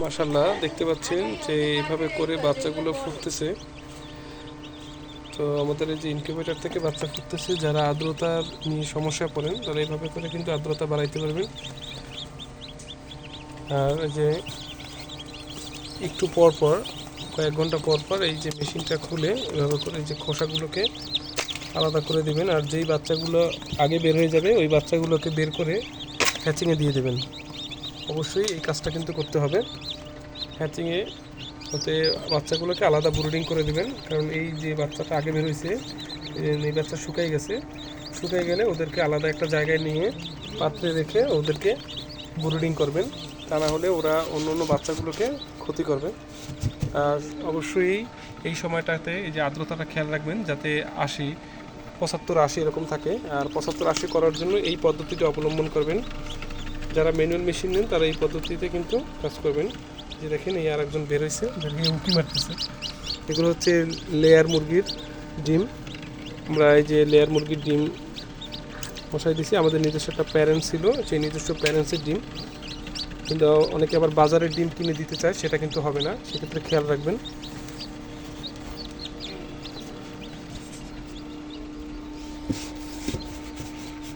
মাশাআল্লাহ, দেখতে পাচ্ছেন যে এইভাবে করে বাচ্চাগুলো ফুটতেছে। তো আমাদের এই যে ইনকিউবেটর থেকে বাচ্চা ফুটতেছে, যারা আর্দ্রতার নিয়ে সমস্যা পড়েন তারা এইভাবে করে কিন্তু আর্দ্রতা বাড়াইতে পারবেন। আর এই যে একটু পর পর, কয়েক ঘন্টা পর পর এই যে মেশিনটা খুলে এভাবে করে এই যে খোসাগুলোকে আলাদা করে দেবেন। আর যেই বাচ্চাগুলো আগে বের হয়ে যাবে ওই বাচ্চাগুলোকে বের করে হ্যাচিংয়ে দিয়ে দেবেন। অবশ্যই এই কাজটা কিন্তু করতে হবে। হ্যাচিংয়ে ওতে বাচ্চাগুলোকে আলাদা ব্রুডিং করে দেবেন, কারণ এই যে বাচ্চাটা আগে বের হয়েছে এই বাচ্চা শুকাই গেছে, শুকাই গেলে ওদেরকে আলাদা একটা জায়গায় নিয়ে পাত্রে রেখে ওদেরকে ব্রুডিং করবেন, তা না হলে ওরা অন্য অন্য বাচ্চাগুলোকে ক্ষতি করবে। আর অবশ্যই এই সময়টাতে এই যে আর্দ্রতাটা খেয়াল রাখবেন যাতে 80, 75, 80 এরকম থাকে। আর 75, 80 করার জন্য এই পদ্ধতিটা অবলম্বন করবেন। যারা ম্যানুয়াল মেশিন নেন তারা এই পদ্ধতিতে কিন্তু কাজ করবেন। যে দেখেন এই আর একজন বের হয়েছে, দেখে উঁকি মারতেছে। এগুলো হচ্ছে লেয়ার মুরগির ডিম। আমরা এই যে লেয়ার মুরগির ডিম বসাই দিছি, আমাদের নিজস্ব একটা প্যারেন্টস ছিল, সেই নিজস্ব প্যারেন্টসের ডিম। কিন্তু অনেকে আবার বাজারের ডিম কিনে দিতে চায়, সেটা কিন্তু হবে না, সেক্ষেত্রে খেয়াল রাখবেন।